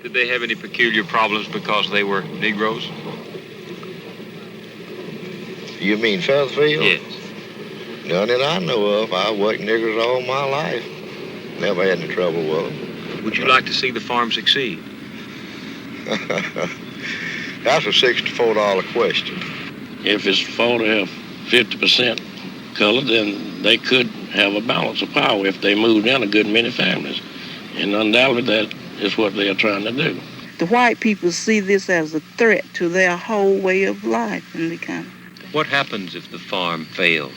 Did they have any peculiar problems because they were Negroes? You mean Feathersfield? Yes. None that I know of. I worked niggers all my life. Never had any trouble with them. Would you like to see the farm succeed? That's a $64 question. If it's 40 or 50% colored, then they could have a balance of power if they moved in a good many families. And undoubtedly that is what they are trying to do. The white people see this as a threat to their whole way of life in the country. What happens if the farm fails?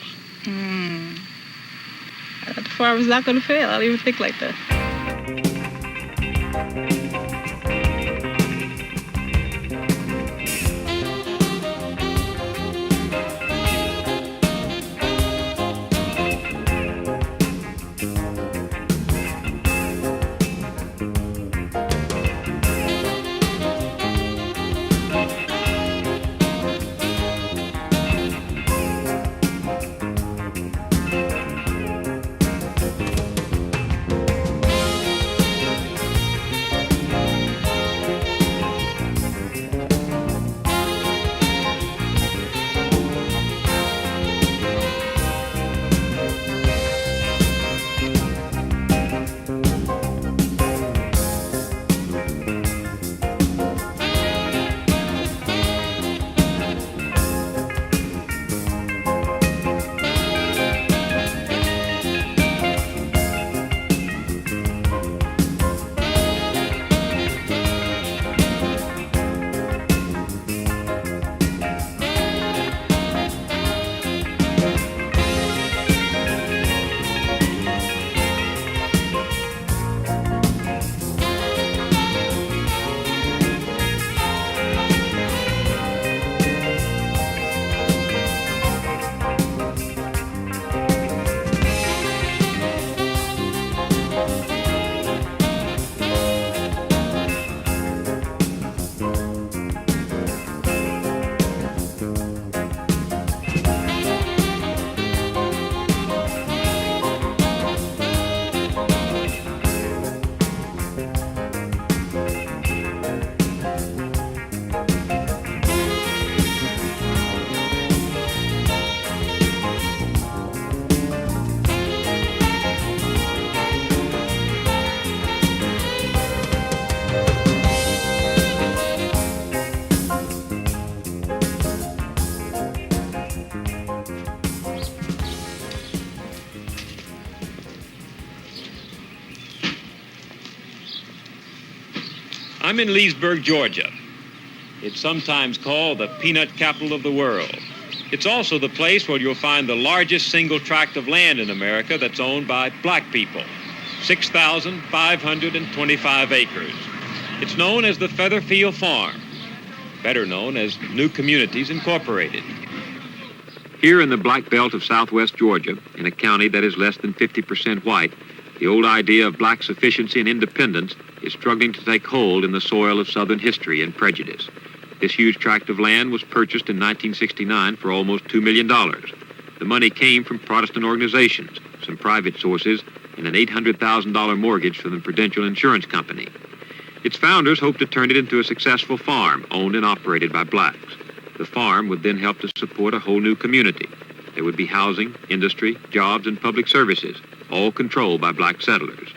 The farm is not going to fail. I don't even think like that. I'm in Leesburg, Georgia. It's sometimes called the peanut capital of the world. It's also the place where you'll find the largest single tract of land in America that's owned by black people, 6,525 acres. It's known as the Featherfield Farm, better known as New Communities Incorporated. Here in the Black Belt of southwest Georgia, in a county that is less than 50% white, the old idea of black sufficiency and independence is struggling to take hold in the soil of Southern history and prejudice. This huge tract of land was purchased in 1969 for almost $2 million. The money came from Protestant organizations, some private sources, and an $800,000 mortgage from the Prudential Insurance Company. Its founders hoped to turn it into a successful farm owned and operated by blacks. The farm would then help to support a whole new community. There would be housing, industry, jobs, and public services, all controlled by black settlers.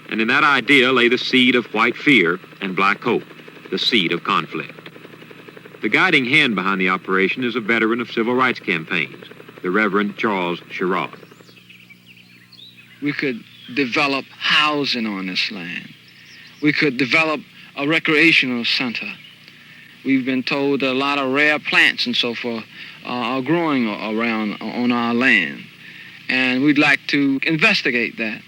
And in that idea lay the seed of white fear and black hope, the seed of conflict. The guiding hand behind the operation is a veteran of civil rights campaigns, the Reverend Charles Sherrod. We could develop housing on this land. We could develop a recreational center. We've been told that a lot of rare plants and so forth are growing around on our land. And we'd like to investigate that.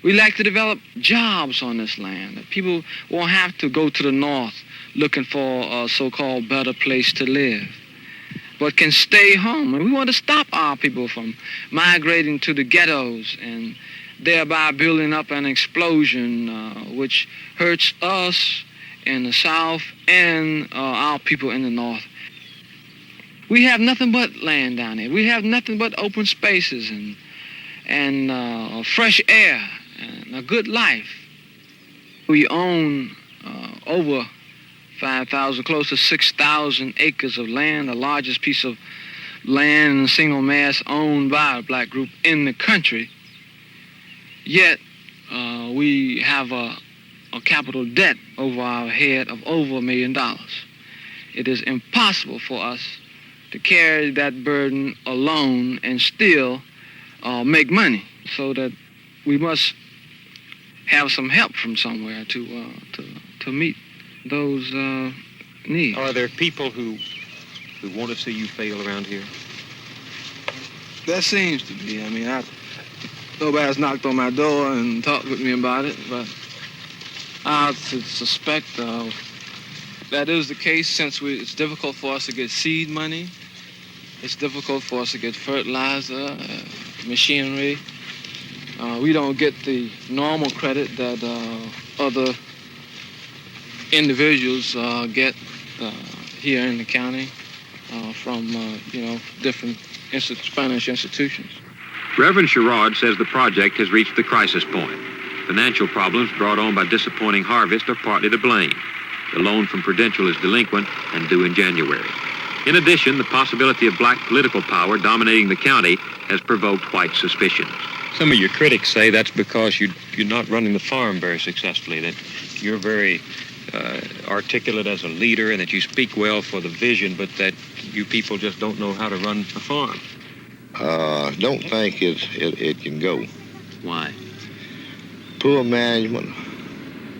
We'd like to develop jobs on this land. People won't have to go to the north looking for a so-called better place to live, but can stay home. And we want to stop our people from migrating to the ghettos and thereby building up an explosion which hurts us in the south and our people in the north. We have nothing but land down here. We have nothing but open spaces and fresh air and a good life. We own over 5,000, close to 6,000 acres of land, the largest piece of land in single mass owned by a black group in the country. Yet we have a capital debt over our head of over $1 million. It is impossible for us to carry that burden alone and still make money, so that we must have some help from somewhere to meet those needs. Are there people who want to see you fail around here? That seems to be. I mean, nobody's knocked on my door and talked with me about it, but I suspect that is the case, since it's difficult for us to get seed money. It's difficult for us to get fertilizer, machinery. We don't get the normal credit that other individuals get here in the county from, different financial institutions. Reverend Sherrod says the project has reached the crisis point. Financial problems brought on by disappointing harvest are partly to blame. The loan from Prudential is delinquent and due in January. In addition, the possibility of black political power dominating the county has provoked white suspicions. Some of your critics say that's because you're not running the farm very successfully, that you're very articulate as a leader and that you speak well for the vision, but that you people just don't know how to run a farm. Don't think it can go. Why? Poor management.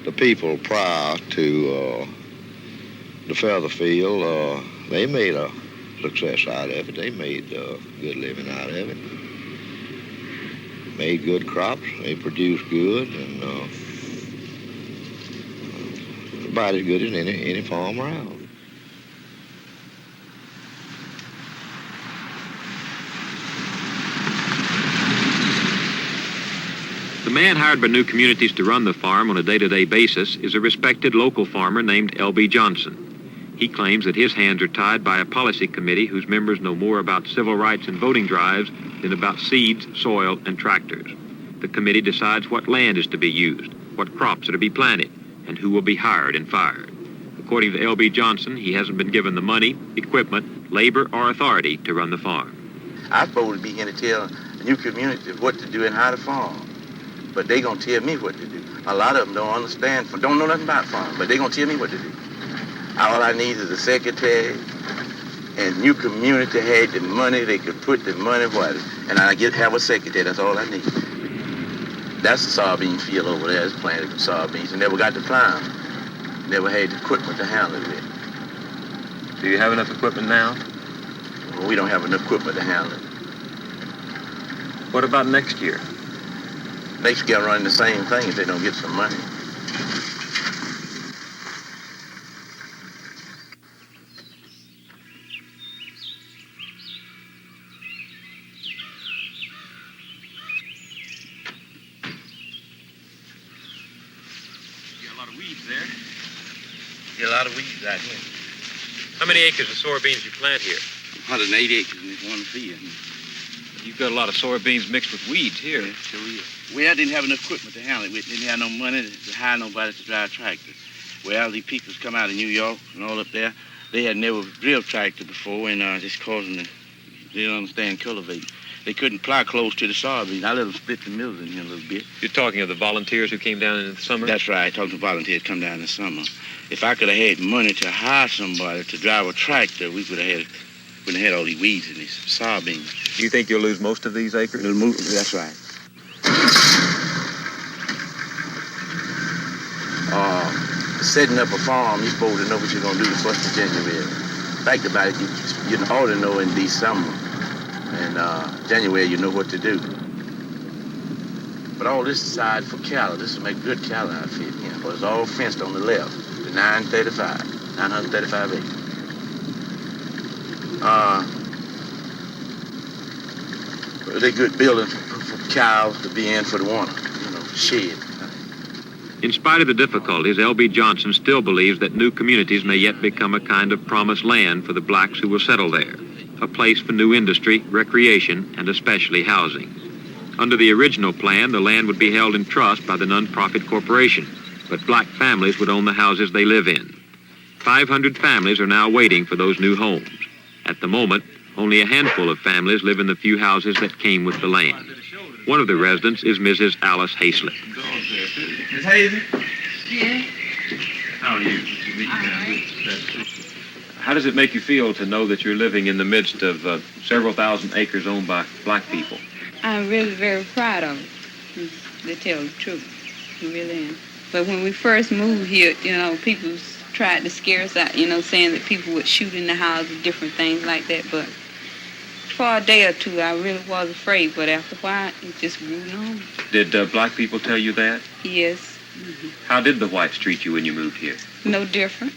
The people prior to the feather field, they made a success out of it. They made a good living out of it. Made good crops. They produced good, and about as good as any farm around. The man hired by New Communities to run the farm on a day-to-day basis is a respected local farmer named L.B. Johnson. He claims that his hands are tied by a policy committee whose members know more about civil rights and voting drives than about seeds, soil, and tractors. The committee decides what land is to be used, what crops are to be planted, and who will be hired and fired. According to L.B. Johnson, he hasn't been given the money, equipment, labor, or authority to run the farm. I'm supposed to be here to tell New Communities what to do and how to farm. But they gonna tell me what to do. A lot of them don't understand, don't know nothing about farm, but they gonna tell me what to do. All I need is a secretary, and New Community had the money, they could put the money where, and have a secretary, that's all I need. That's the soybean field over there, it's planted with soybeans, and never got to plant them. Never had the equipment to handle it with. Do you have enough equipment now? Well, we don't have enough equipment to handle it. What about next year? Next year running the same thing if they don't get some money. A lot of weeds there. Yeah, a lot of weeds out here. How many acres of soybeans you plant here? 180 acres in this one field. You've got a lot of soybeans mixed with weeds here. Yeah, sure is. Well, didn't have enough equipment to handle it. We didn't have no money to hire nobody to drive tractors. Well, these people come out of New York and all up there, they had never drove tractor before, and just causing they didn't understand cultivating. They couldn't plow close to the soybeans. I let them split the mills in here a little bit. You're talking of the volunteers who came down in the summer? That's right, talking to volunteers come down in the summer. If I could have had money to hire somebody to drive a tractor, we would have had all these weeds in these soybeans. Do you think you'll lose most of these acres? That's right. Setting up a farm, you're supposed to know what you're going to do the 1st of January. Think about it, you ought to know in December. And January, you know what to do. But all this aside for cattle, this will make good cattle outfit here. But it's all fenced on the left, the 935 acres. They're good building for cows to be in for the winter, shed. In spite of the difficulties, L.B. Johnson still believes that New Communities may yet become a kind of promised land for the blacks who will settle there, a place for new industry, recreation, and especially housing. Under the original plan, the land would be held in trust by the non-profit corporation, but black families would own the houses they live in. 500 families are now waiting for those new homes. At the moment, only a handful of families live in the few houses that came with the land. One of the residents is Mrs. Alice Hayslip. Miss Hazen? Yeah. How are you? All How does it make you feel to know that you're living in the midst of several thousand acres owned by black people? I'm really very proud of it, to tell the truth. I really am. But when we first moved here, people tried to scare us out, saying that people would shoot in the house and different things like that. But for a day or two, I really was afraid. But after a while, it just grew normal. Did black people tell you that? Yes. How did the whites treat you when you moved here? No different.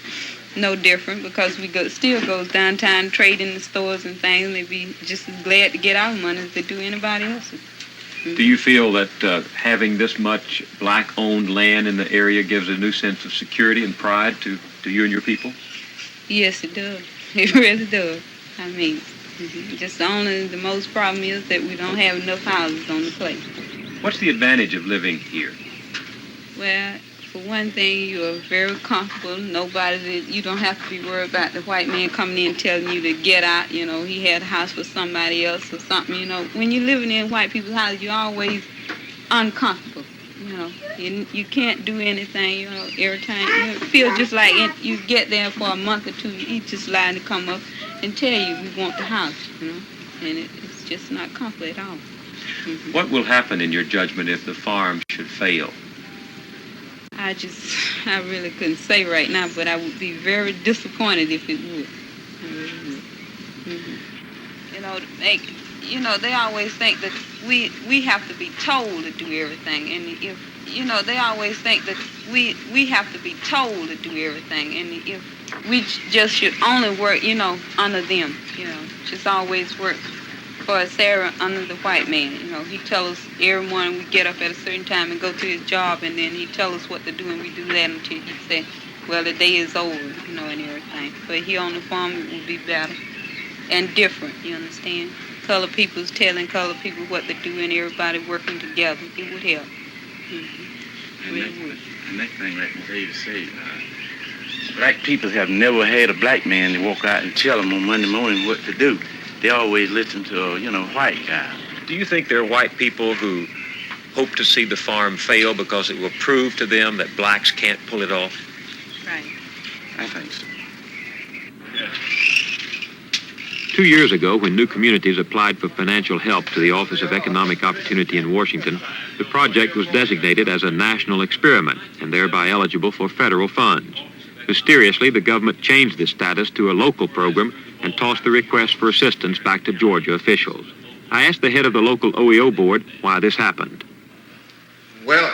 No different, because still goes downtown, trade in the stores and things. They be just as glad to get our money as they do anybody else's. Do you feel that having this much black-owned land in the area gives a new sense of security and pride to you and your people? Yes, it does. It really does. I mean, just the most problem is that we don't have enough houses on the place. What's the advantage of living here? Well, for one thing, you are very comfortable. You don't have to be worried about the white man coming in telling you to get out. He had a house for somebody else or something. When you're living in white people's houses, you're always uncomfortable. You can't do anything. Every time you feel just like you get there for a month or two, you just line to come up and tell you we want the house. And it's just not comfortable at all. What will happen in your judgment if the farm should fail? I really couldn't say right now, but I would be very disappointed if it would. I really would. They always think that we have to be told to do everything, and if they always think that we have to be told to do everything, and if we just should only work, under them, just always work for Sarah under the white man. He tell us every morning we get up at a certain time and go to his job, and then he tell us what to do, and we do that until he say, well, the day is over, and everything. But here on the farm, it will be better and different, you understand? Colored people's telling colored people what to do, and everybody working together. It would help. The next thing, like Ms. Davis said, black people have never had a black man to walk out and tell them on Monday morning what to do. They always listen to a white guy. Do you think there are white people who hope to see the farm fail because it will prove to them that blacks can't pull it off? Right. I think so. 2 years ago, when New Communities applied for financial help to the Office of Economic Opportunity in Washington, the project was designated as a national experiment and thereby eligible for federal funds. Mysteriously, the government changed this status to a local program and tossed the request for assistance back to Georgia officials. I asked the head of the local OEO board why this happened. Well,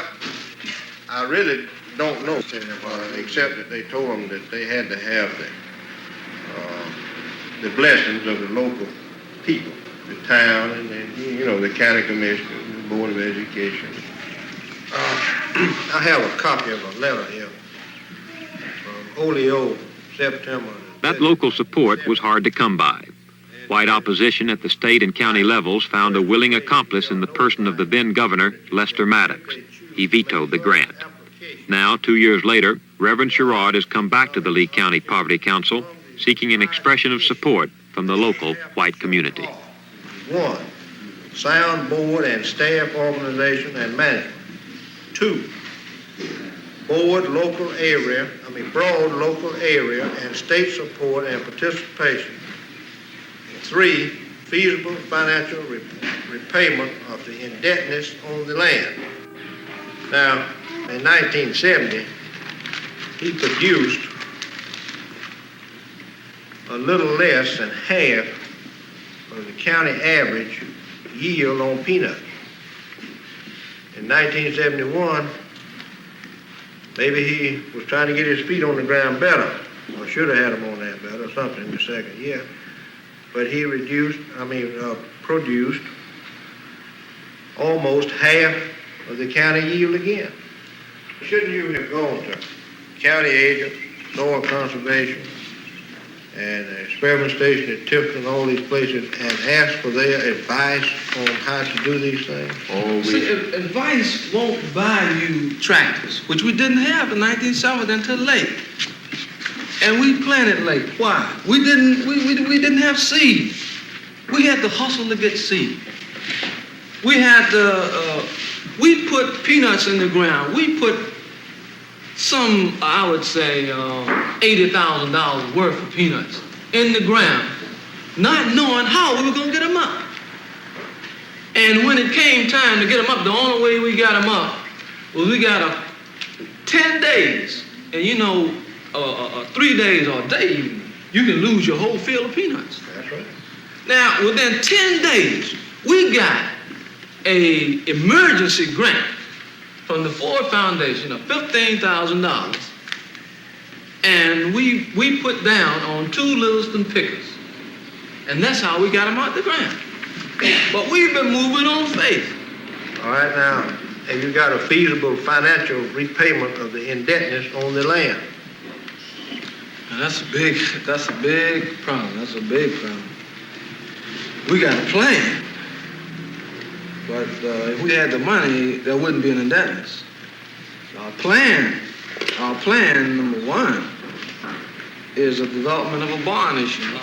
I really don't know, except that they told them that they had to have the blessings of the local people, the town, and the county commission, the board of education. I have a copy of a letter here from OEO, September. That local support was hard to come by. White opposition at the state and county levels found a willing accomplice in the person of the then governor, Lester Maddox. He vetoed the grant. Now, 2 years later, Reverend Sherrod has come back to the Lee County Poverty Council seeking an expression of support from the local white community. 1, sound board and staff organization and management. 2, broad local area and state support and participation. 3, feasible financial repayment of the indebtedness on the land. Now, in 1970, he produced a little less than half of the county average yield on peanuts. In 1971, maybe he was trying to get his feet on the ground better, or should have had them on that better, or something in the second year. But he produced almost half of the county yield again. Shouldn't you have gone to county agent, soil conservation, and the experiment station at Tifton, all these places, and ask for their advice on how to do these things? See, advice won't buy you tractors, which we didn't have in 1970 until late. And we planted late. Why? We didn't have seed. We had to hustle to get seed. We had to, we put peanuts in the ground. We put some, I would say, $80,000 worth of peanuts in the ground, not knowing how we were going to get them up. And when it came time to get them up, the only way we got them up was we got 10 days. And you know, 3 days or a day, you can lose your whole field of peanuts. That's right. Now, within 10 days, we got a emergency grant from the Ford Foundation of $15,000. And we put down on 2 Littleton pickers. And that's how we got them out the ground. But we've been moving on faith. All right, now, have you got a feasible financial repayment of the indebtedness on the land? And that's a big problem. That's a big problem. We got a plan. But if we had the money, there wouldn't be an indebtedness. Our plan, number one, is the development of a bond issue.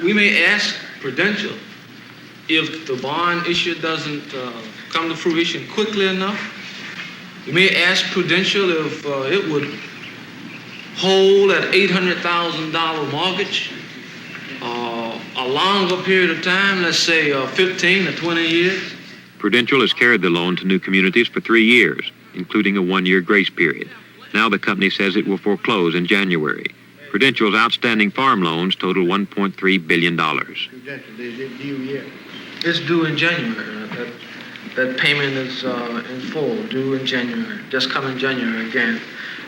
We may ask Prudential if the bond issue doesn't come to fruition quickly enough. We may ask Prudential if it would hold at $800,000 mortgage a longer period of time, let's say 15 to 20 years. Prudential has carried the loan to new communities for 3 years, including a 1-year grace period. Now the company says it will foreclose in January. Prudential's outstanding farm loans total $1.3 billion. Prudential, is it due yet? It's due in January. That payment is in full, due in January, just coming January again.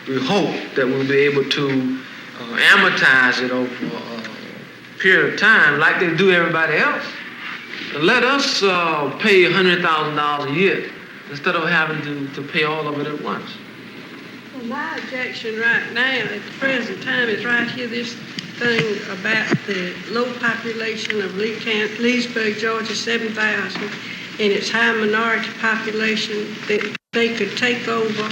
We hope that we'll be able to amortize it over a period of time like they do everybody else. And let us pay $100,000 a year instead of having to pay all of it at once. Well, my objection right now at the present time is right here, this thing about the low population of Leesburg, Georgia, 7,000, and its high minority population, that they could take over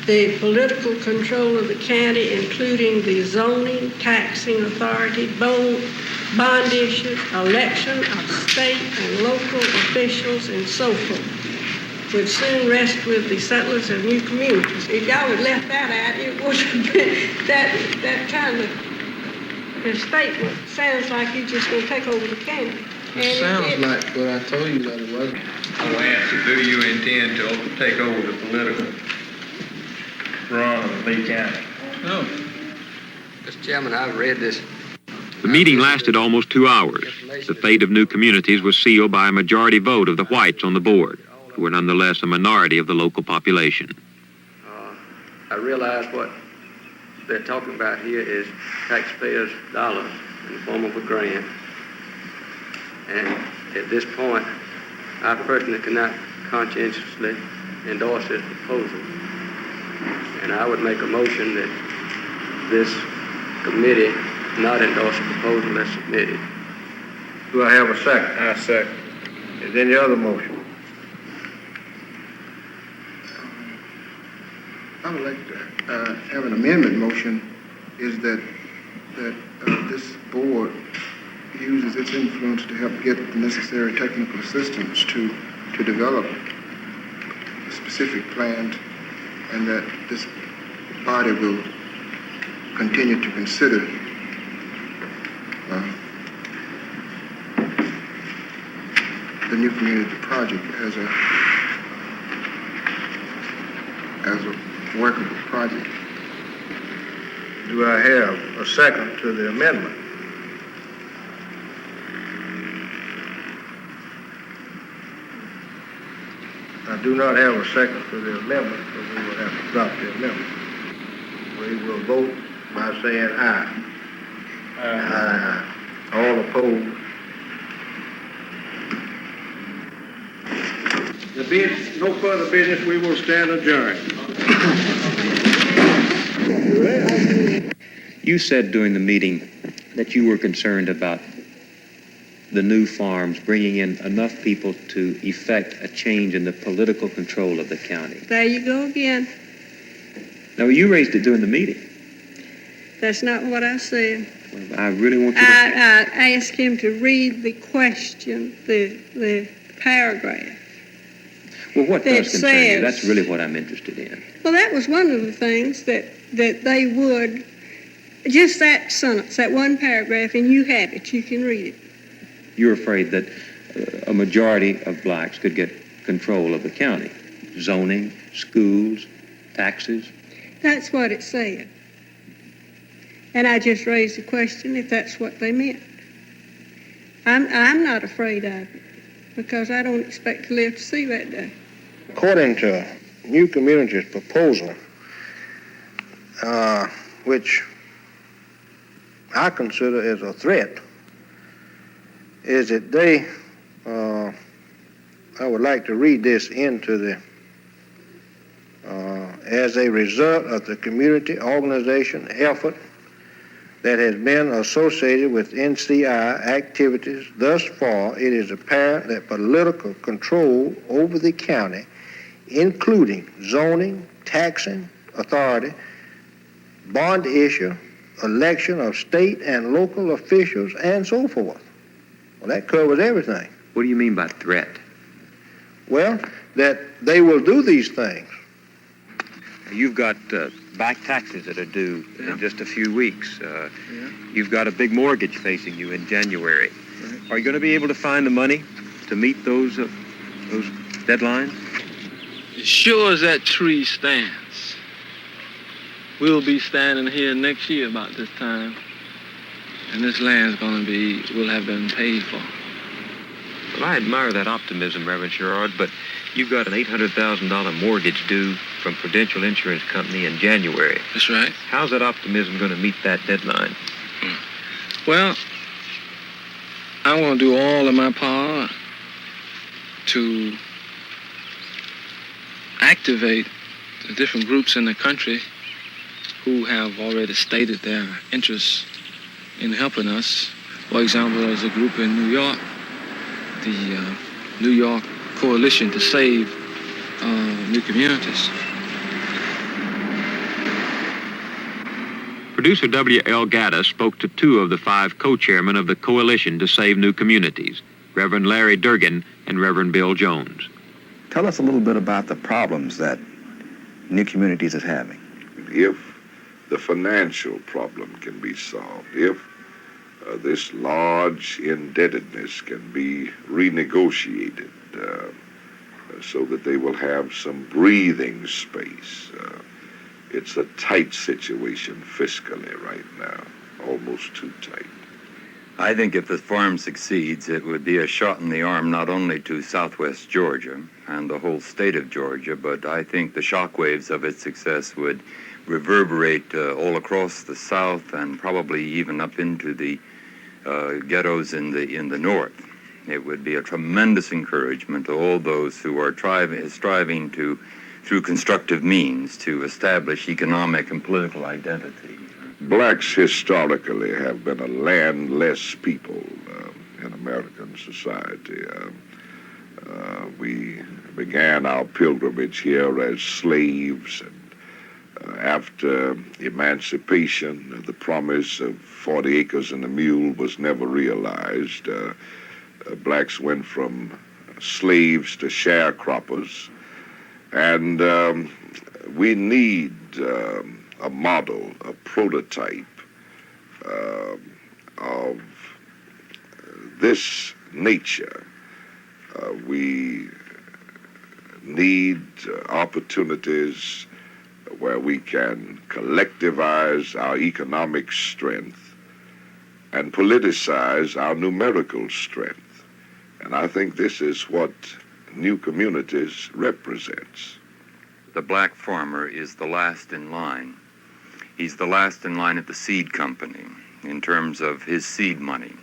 the political control of the county, including the zoning, taxing authority, bond issues, election of state and local officials, and so forth, would soon rest with the settlers of new communities. If y'all had left that out, it would have been that kind of a statement. Sounds like you're just going to take over the county. It sounds like what I told you that it wasn't. I'll answer, do you intend to take over the political run of Lee County? No. Mr. Chairman, I've read this. The meeting lasted almost 2 hours. The fate of new communities was sealed by a majority vote of the whites on the board, who were nonetheless a minority of the local population. I realize what they're talking about here is taxpayers' dollars in the form of a grant. And at this point, I personally cannot conscientiously endorse this proposal. And I would make a motion that this committee not endorse the proposal as submitted. Do I have a second? I second. Is there any other motion? I would like to have an amendment motion, is that this board uses its influence to help get the necessary technical assistance to develop specific plans, and that this body will continue to consider the new community project as a workable project. Do I have a second to the amendment? I do not have a second to the amendment, so we will have to drop the amendment. We will vote by saying aye. Aye. All opposed? There being no further business, we will stand adjourned. You said during the meeting that you were concerned about the new farms bringing in enough people to effect a change in the political control of the county. There you go again. Now, you raised it during the meeting. That's not what I said. Well, I really want you to... I asked him to read the question, the paragraph. Well, what does concern you? Says, That's really what I'm interested in. well, that was one of the things that they would, just that sentence, that one paragraph, and you have it, you can read it. You're afraid that a majority of blacks could get control of the county. Zoning, schools, taxes. That's what it said. And I just raised the question if that's what they meant. I'm not afraid of it because I don't expect to live to see that day. According to New Community's proposal, which I consider as a threat, is that they, I would like to read this into the, as a result of the community organization effort that has been associated with NCI activities thus far, it is apparent that political control over the county, including zoning, taxing authority, bond issue, election of state and local officials, and so forth. Well, that covers everything. What do you mean by threat? Well, that they will do these things. You've got back taxes that are due in just a few weeks. You've got a big mortgage facing you in January. Right. Are you going to be able to find the money to meet those deadlines? As sure as that tree stands, we'll be standing here next year about this time, and this land's will have been paid for. Well, I admire that optimism, Reverend Sherrod, but you've got an $800,000 mortgage due from Prudential Insurance Company in January. That's right. How's that optimism going to meet that deadline? Well, I want to do all in my power to activate the different groups in the country who have already stated their interest in helping us. For example, there's a group in New York, the New York Coalition to Save New Communities. Producer W.L. Gaddis spoke to two of the 5 co-chairmen of the Coalition to Save New Communities, Reverend Larry Durgan and Reverend Bill Jones. Tell us a little bit about the problems that New Communities is having. If the financial problem can be solved, if this large indebtedness can be renegotiated so that they will have some breathing space. It's a tight situation fiscally right now, almost too tight. I think if the farm succeeds, it would be a shot in the arm not only to southwest Georgia and the whole state of Georgia, but I think the shockwaves of its success would reverberate all across the south and probably even up into the ghettos in the north. It would be a tremendous encouragement to all those who are striving to, through constructive means, to establish economic and political identity. Blacks historically have been a landless people in American society. We began our pilgrimage here as slaves, and after emancipation, the promise of 40 acres and a mule was never realized. Blacks went from slaves to sharecroppers, and we need a model, a prototype of this nature. We need opportunities where we can collectivize our economic strength and politicize our numerical strength. And I think this is what New Communities represents. The black farmer is the last in line. He's the last in line at the seed company in terms of his seed money.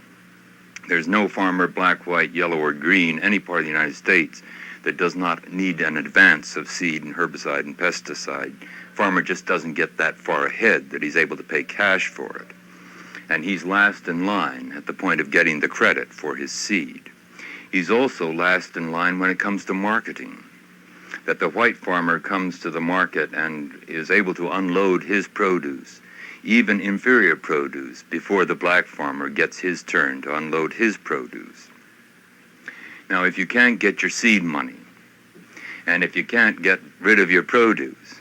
There's no farmer, black, white, yellow, or green, any part of the United States that does not need an advance of seed and herbicide and pesticide. Farmer just doesn't get that far ahead that he's able to pay cash for it. and he's last in line at the point of getting the credit for his seed. He's also last in line when it comes to marketing, that the white farmer comes to the market and is able to unload his produce, even inferior produce, before the black farmer gets his turn to unload his produce. Now, if you can't get your seed money, and if you can't get rid of your produce,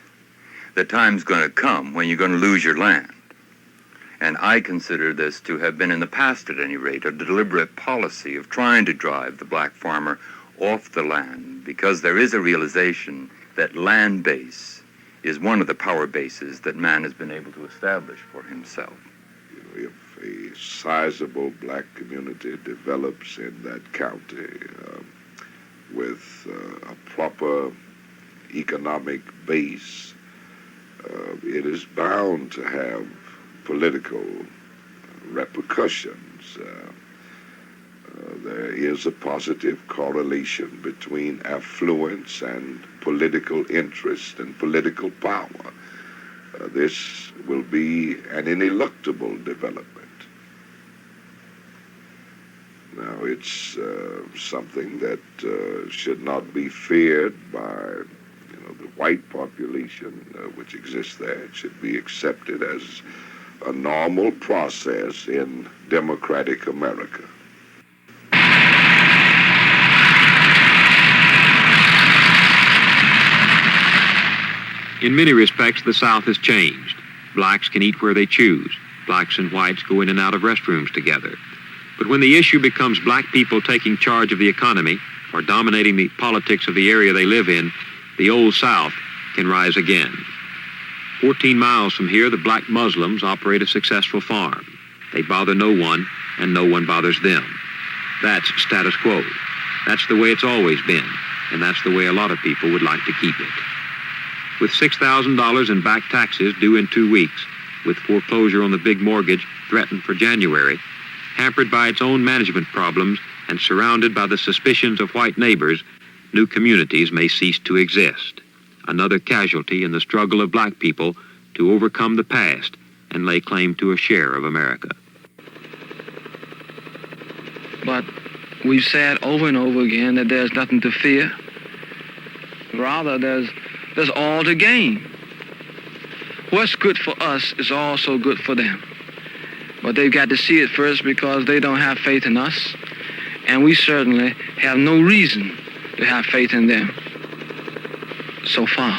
the time's going to come when you're going to lose your land. And I consider this to have been, in the past at any rate, a deliberate policy of trying to drive the black farmer off the land, because there is a realization that land base is one of the power bases that man has been able to establish for himself. If a sizable black community develops in that county with a proper economic base, it is bound to have political repercussions. There is a positive correlation between affluence and political interest and political power. This will be an ineluctable development. Now, it's something that should not be feared by the white population which exists there. It should be accepted as a normal process in democratic America. In many respects, the South has changed. Blacks can eat where they choose. Blacks and whites go in and out of restrooms together. But when the issue becomes black people taking charge of the economy or dominating the politics of the area they live in, the old South can rise again. 14 miles from here, the black Muslims operate a successful farm. They bother no one, and no one bothers them. That's status quo. That's the way it's always been, and that's the way a lot of people would like to keep it. With $6,000 in back taxes due in 2 weeks, with foreclosure on the big mortgage threatened for January, hampered by its own management problems and surrounded by the suspicions of white neighbors, new communities may cease to exist. Another casualty in the struggle of black people to overcome the past and lay claim to a share of America. But we've said over and over again that there's nothing to fear. Rather, there's all to gain. What's good for us is also good for them. But they've got to see it first, because they don't have faith in us, and we certainly have no reason to have faith in them so far.